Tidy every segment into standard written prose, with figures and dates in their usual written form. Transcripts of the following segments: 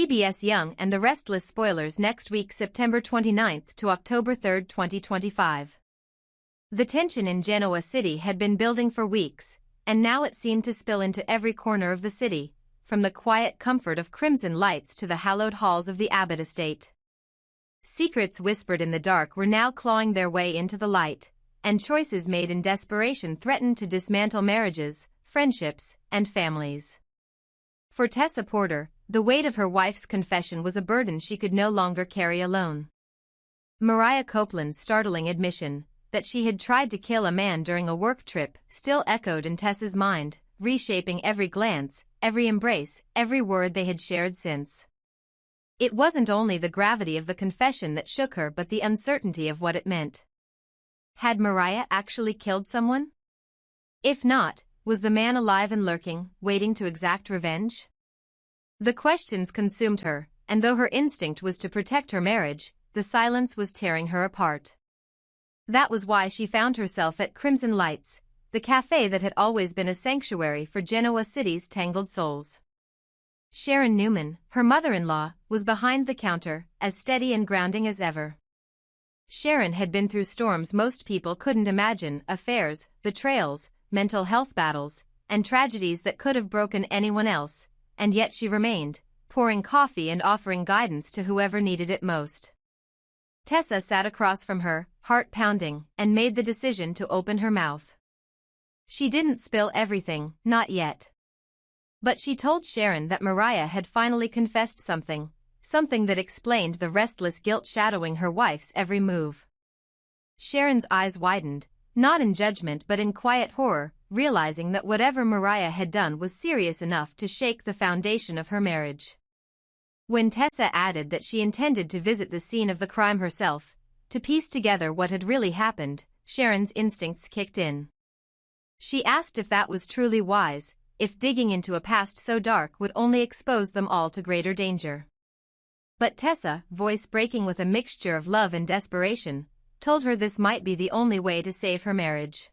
CBS Young and the Restless spoilers next week, September 29th to October 3, 2025. The tension in Genoa City had been building for weeks, and now it seemed to spill into every corner of the city, from the quiet comfort of crimson lights to the hallowed halls of the Abbot estate. Secrets whispered in the dark were now clawing their way into the light, and choices made in desperation threatened to dismantle marriages, friendships, and families. For Tessa Porter, the weight of her wife's confession was a burden she could no longer carry alone. Mariah Copeland's startling admission, that she had tried to kill a man during a work trip, still echoed in Tessa's mind, reshaping every glance, every embrace, every word they had shared since. It wasn't only the gravity of the confession that shook her but the uncertainty of what it meant. Had Mariah actually killed someone? If not, was the man alive and lurking, waiting to exact revenge? The questions consumed her, and though her instinct was to protect her marriage, the silence was tearing her apart. That was why she found herself at Crimson Lights, the cafe that had always been a sanctuary for Genoa City's tangled souls. Sharon Newman, her mother-in-law, was behind the counter, as steady and grounding as ever. Sharon had been through storms most people couldn't imagine, affairs, betrayals, mental health battles, and tragedies that could have broken anyone else, and yet she remained, pouring coffee and offering guidance to whoever needed it most. Tessa sat across from her, heart pounding, and made the decision to open her mouth. She didn't spill everything, not yet. But she told Sharon that Mariah had finally confessed something that explained the restless guilt shadowing her wife's every move. Sharon's eyes widened, not in judgment but in quiet horror, realizing that whatever Mariah had done was serious enough to shake the foundation of her marriage. When Tessa added that she intended to visit the scene of the crime herself, to piece together what had really happened, Sharon's instincts kicked in. She asked if that was truly wise, if digging into a past so dark would only expose them all to greater danger. But Tessa, voice breaking with a mixture of love and desperation, told her this might be the only way to save her marriage.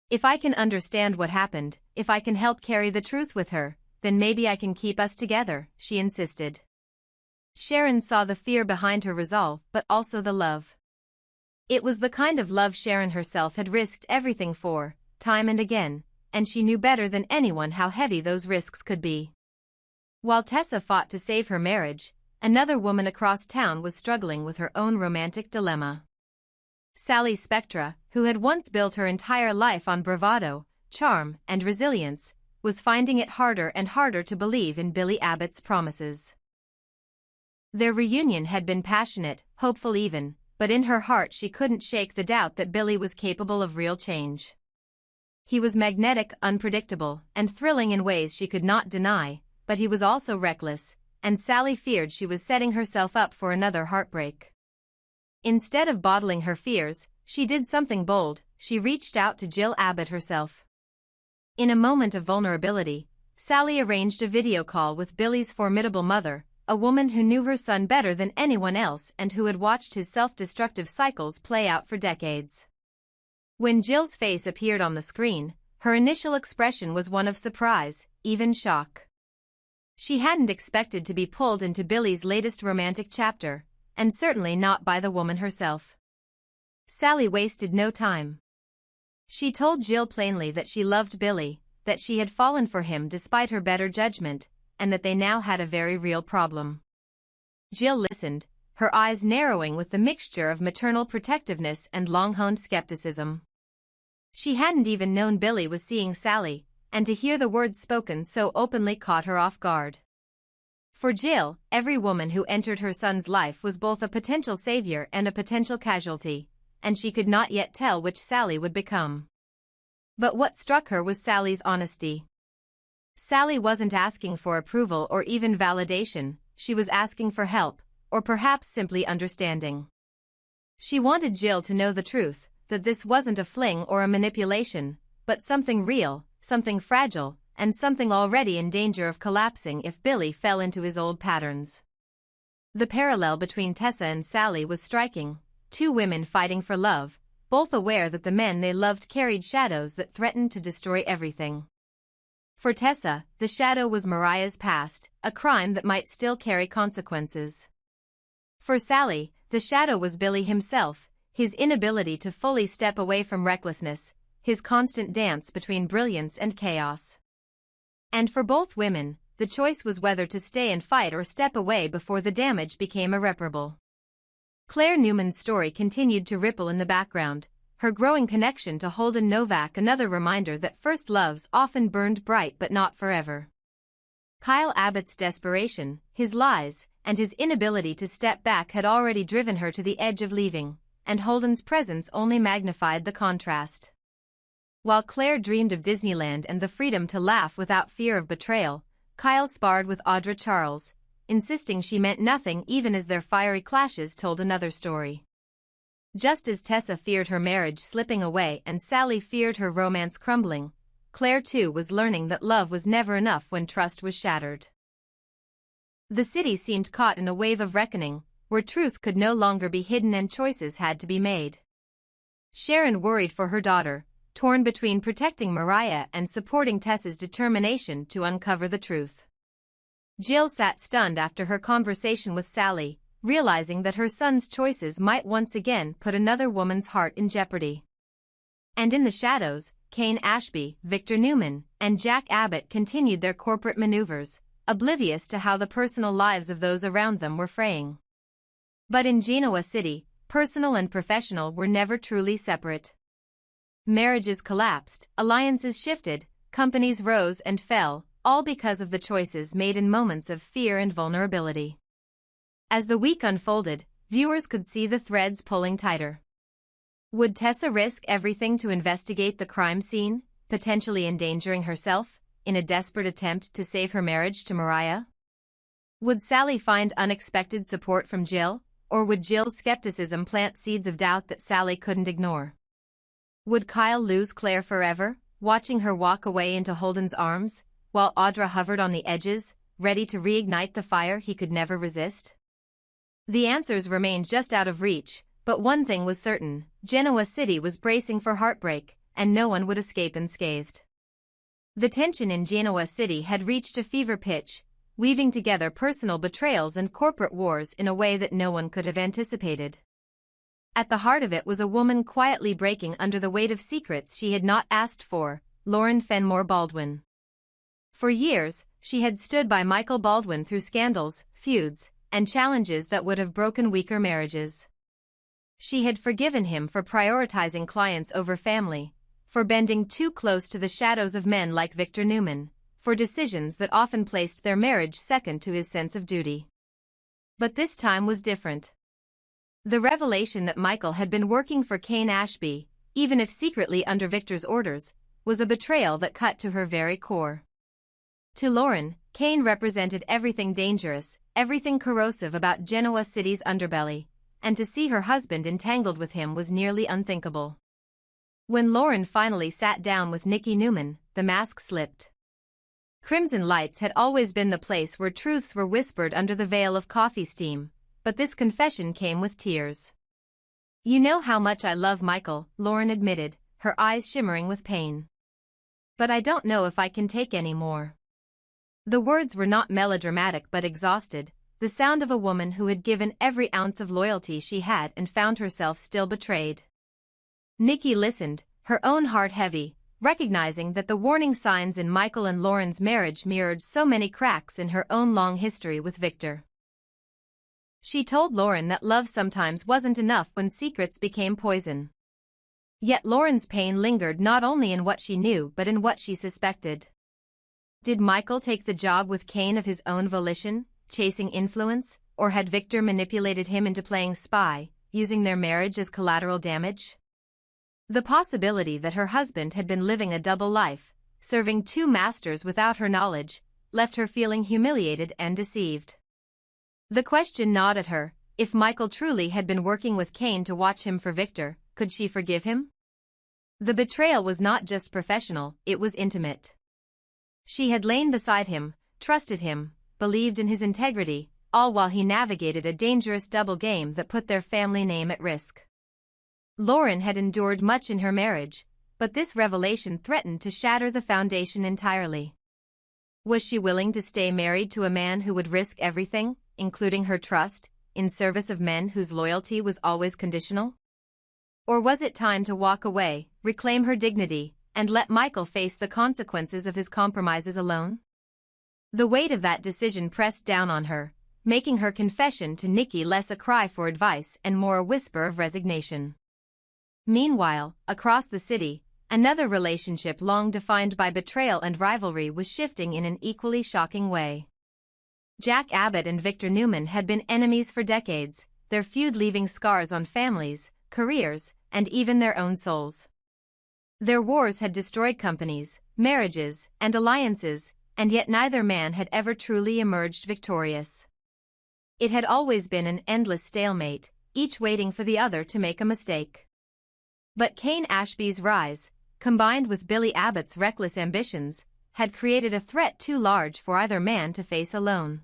If I can understand what happened, if I can help carry the truth with her, then maybe I can keep us together, she insisted. Sharon saw the fear behind her resolve but also the love. It was the kind of love Sharon herself had risked everything for, time and again, and she knew better than anyone how heavy those risks could be. While Tessa fought to save her marriage, another woman across town was struggling with her own romantic dilemma. Sally Spectra, who had once built her entire life on bravado, charm, and resilience, was finding it harder and harder to believe in Billy Abbott's promises. Their reunion had been passionate, hopeful even, but in her heart she couldn't shake the doubt that Billy was capable of real change. He was magnetic, unpredictable, and thrilling in ways she could not deny, but he was also reckless, and Sally feared she was setting herself up for another heartbreak. Instead of bottling her fears, she did something bold. She reached out to Jill Abbott herself. In a moment of vulnerability, Sally arranged a video call with Billy's formidable mother, a woman who knew her son better than anyone else and who had watched his self-destructive cycles play out for decades. When Jill's face appeared on the screen, her initial expression was one of surprise, even shock. She hadn't expected to be pulled into Billy's latest romantic chapter, and certainly not by the woman herself. Sally wasted no time. She told Jill plainly that she loved Billy, that she had fallen for him despite her better judgment, and that they now had a very real problem. Jill listened, her eyes narrowing with the mixture of maternal protectiveness and long-honed skepticism. She hadn't even known Billy was seeing Sally, and to hear the words spoken so openly caught her off guard. For Jill, every woman who entered her son's life was both a potential savior and a potential casualty, and she could not yet tell which Sally would become. But what struck her was Sally's honesty. Sally wasn't asking for approval or even validation, she was asking for help, or perhaps simply understanding. She wanted Jill to know the truth, that this wasn't a fling or a manipulation, but something real, something fragile, and something already in danger of collapsing if Billy fell into his old patterns. The parallel between Tessa and Sally was striking, two women fighting for love, both aware that the men they loved carried shadows that threatened to destroy everything. For Tessa, the shadow was Mariah's past, a crime that might still carry consequences. For Sally, the shadow was Billy himself, his inability to fully step away from recklessness, his constant dance between brilliance and chaos. And for both women, the choice was whether to stay and fight or step away before the damage became irreparable. Claire Newman's story continued to ripple in the background, her growing connection to Holden Novak another reminder that first loves often burned bright but not forever. Kyle Abbott's desperation, his lies, and his inability to step back had already driven her to the edge of leaving, and Holden's presence only magnified the contrast. While Claire dreamed of Disneyland and the freedom to laugh without fear of betrayal, Kyle sparred with Audra Charles, insisting she meant nothing even as their fiery clashes told another story. Just as Tessa feared her marriage slipping away and Sally feared her romance crumbling, Claire too was learning that love was never enough when trust was shattered. The city seemed caught in a wave of reckoning, where truth could no longer be hidden and choices had to be made. Sharon worried for her daughter, torn between protecting Mariah and supporting Tessa's determination to uncover the truth. Jill sat stunned after her conversation with Sally, realizing that her son's choices might once again put another woman's heart in jeopardy. And in the shadows, Kane Ashby, Victor Newman, and Jack Abbott continued their corporate maneuvers, oblivious to how the personal lives of those around them were fraying. But in Genoa City, personal and professional were never truly separate. Marriages collapsed, alliances shifted, companies rose and fell, all because of the choices made in moments of fear and vulnerability. As the week unfolded, viewers could see the threads pulling tighter. Would Tessa risk everything to investigate the crime scene, potentially endangering herself, in a desperate attempt to save her marriage to Mariah? Would Sally find unexpected support from Jill, or would Jill's skepticism plant seeds of doubt that Sally couldn't ignore? Would Kyle lose Claire forever, watching her walk away into Holden's arms, while Audra hovered on the edges, ready to reignite the fire he could never resist? The answers remained just out of reach, but one thing was certain: Genoa City was bracing for heartbreak, and no one would escape unscathed. The tension in Genoa City had reached a fever pitch, weaving together personal betrayals and corporate wars in a way that no one could have anticipated. At the heart of it was a woman quietly breaking under the weight of secrets she had not asked for, Lauren Fenmore Baldwin. For years, she had stood by Michael Baldwin through scandals, feuds, and challenges that would have broken weaker marriages. She had forgiven him for prioritizing clients over family, for bending too close to the shadows of men like Victor Newman, for decisions that often placed their marriage second to his sense of duty. But this time was different. The revelation that Michael had been working for Kane Ashby, even if secretly under Victor's orders, was a betrayal that cut to her very core. To Lauren, Kane represented everything dangerous, everything corrosive about Genoa City's underbelly, and to see her husband entangled with him was nearly unthinkable. When Lauren finally sat down with Nikki Newman, the mask slipped. Crimson Lights had always been the place where truths were whispered under the veil of coffee steam, but this confession came with tears. "You know how much I love Michael," Lauren admitted, her eyes shimmering with pain. "But I don't know if I can take any more." The words were not melodramatic but exhausted, the sound of a woman who had given every ounce of loyalty she had and found herself still betrayed. Nikki listened, her own heart heavy, recognizing that the warning signs in Michael and Lauren's marriage mirrored so many cracks in her own long history with Victor. She told Lauren that love sometimes wasn't enough when secrets became poison. Yet Lauren's pain lingered not only in what she knew but in what she suspected. Did Michael take the job with Kane of his own volition, chasing influence, or had Victor manipulated him into playing spy, using their marriage as collateral damage? The possibility that her husband had been living a double life, serving two masters without her knowledge, left her feeling humiliated and deceived. The question gnawed at her: if Michael truly had been working with Kane to watch him for Victor, could she forgive him? The betrayal was not just professional, it was intimate. She had lain beside him, trusted him, believed in his integrity, all while he navigated a dangerous double game that put their family name at risk. Lauren had endured much in her marriage, but this revelation threatened to shatter the foundation entirely. Was she willing to stay married to a man who would risk everything, including her trust, in service of men whose loyalty was always conditional? Or was it time to walk away, reclaim her dignity, and let Michael face the consequences of his compromises alone? The weight of that decision pressed down on her, making her confession to Nikki less a cry for advice and more a whisper of resignation. Meanwhile, across the city, another relationship long defined by betrayal and rivalry was shifting in an equally shocking way. Jack Abbott and Victor Newman had been enemies for decades, their feud leaving scars on families, careers, and even their own souls. Their wars had destroyed companies, marriages, and alliances, and yet neither man had ever truly emerged victorious. It had always been an endless stalemate, each waiting for the other to make a mistake. But Kane Ashby's rise, combined with Billy Abbott's reckless ambitions, had created a threat too large for either man to face alone.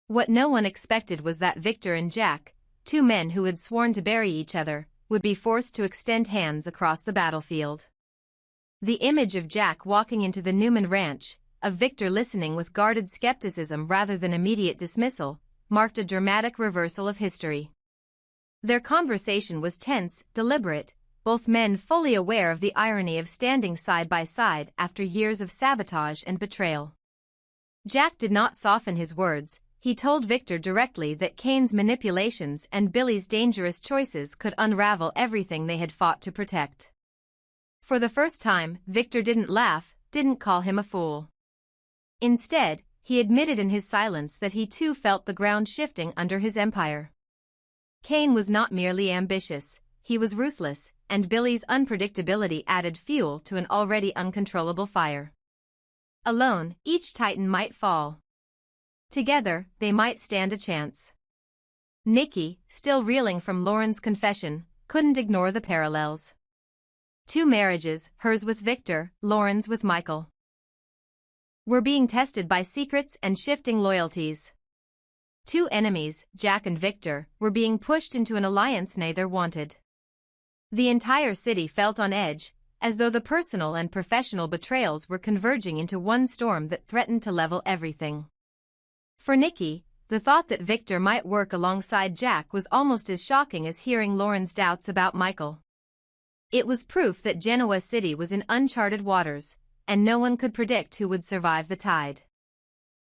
What no one expected was that Victor and Jack, two men who had sworn to bury each other, would be forced to extend hands across the battlefield. The image of Jack walking into the Newman ranch, of Victor listening with guarded skepticism rather than immediate dismissal, marked a dramatic reversal of history. Their conversation was tense, deliberate, both men fully aware of the irony of standing side by side after years of sabotage and betrayal. Jack did not soften his words. He told Victor directly that Kane's manipulations and Billy's dangerous choices could unravel everything they had fought to protect. For the first time, Victor didn't laugh, didn't call him a fool. Instead, he admitted in his silence that he too felt the ground shifting under his empire. Kane was not merely ambitious, he was ruthless, and Billy's unpredictability added fuel to an already uncontrollable fire. Alone, each titan might fall. Together, they might stand a chance. Nikki, still reeling from Lauren's confession, couldn't ignore the parallels. Two marriages, hers with Victor, Lauren's with Michael, were being tested by secrets and shifting loyalties. Two enemies, Jack and Victor, were being pushed into an alliance neither wanted. The entire city felt on edge, as though the personal and professional betrayals were converging into one storm that threatened to level everything. For Nikki, the thought that Victor might work alongside Jack was almost as shocking as hearing Lauren's doubts about Michael. It was proof that Genoa City was in uncharted waters, and no one could predict who would survive the tide.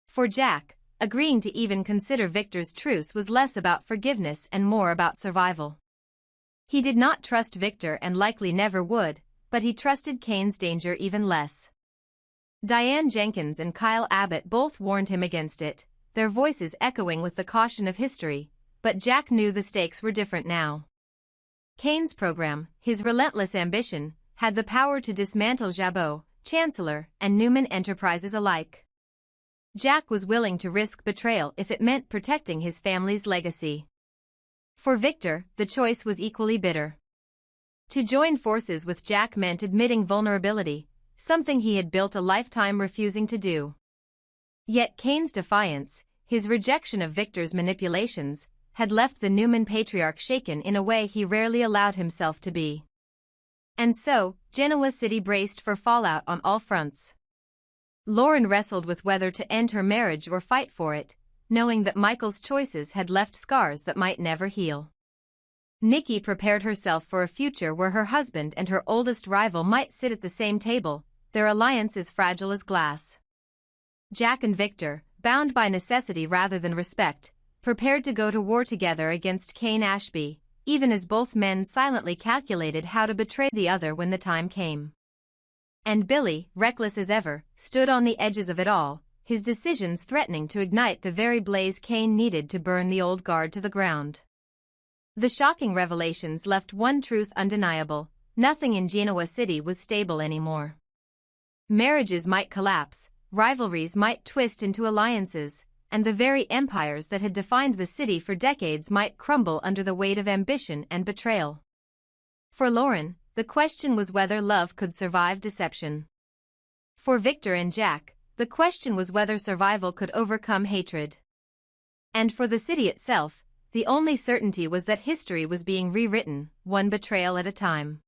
For Jack, agreeing to even consider Victor's truce was less about forgiveness and more about survival. He did not trust Victor and likely never would, but he trusted Kane's danger even less. Diane Jenkins and Kyle Abbott both warned him against it, their voices echoing with the caution of history, but Jack knew the stakes were different now. Kane's program, his relentless ambition, had the power to dismantle Jabot, Chancellor, and Newman Enterprises alike. Jack was willing to risk betrayal if it meant protecting his family's legacy. For Victor, the choice was equally bitter. To join forces with Jack meant admitting vulnerability, something he had built a lifetime refusing to do. Yet Kane's defiance, his rejection of Victor's manipulations, had left the Newman patriarch shaken in a way he rarely allowed himself to be. And so, Genoa City braced for fallout on all fronts. Lauren wrestled with whether to end her marriage or fight for it, knowing that Michael's choices had left scars that might never heal. Nikki prepared herself for a future where her husband and her oldest rival might sit at the same table, their alliance as fragile as glass. Jack and Victor, bound by necessity rather than respect, prepared to go to war together against Kane Ashby, even as both men silently calculated how to betray the other when the time came. And Billy, reckless as ever, stood on the edges of it all, his decisions threatening to ignite the very blaze Kane needed to burn the old guard to the ground. The shocking revelations left one truth undeniable: nothing in Genoa City was stable anymore. Marriages might collapse, rivalries might twist into alliances, and the very empires that had defined the city for decades might crumble under the weight of ambition and betrayal. For Lauren, the question was whether love could survive deception. For Victor and Jack, the question was whether survival could overcome hatred. And for the city itself, the only certainty was that history was being rewritten, one betrayal at a time.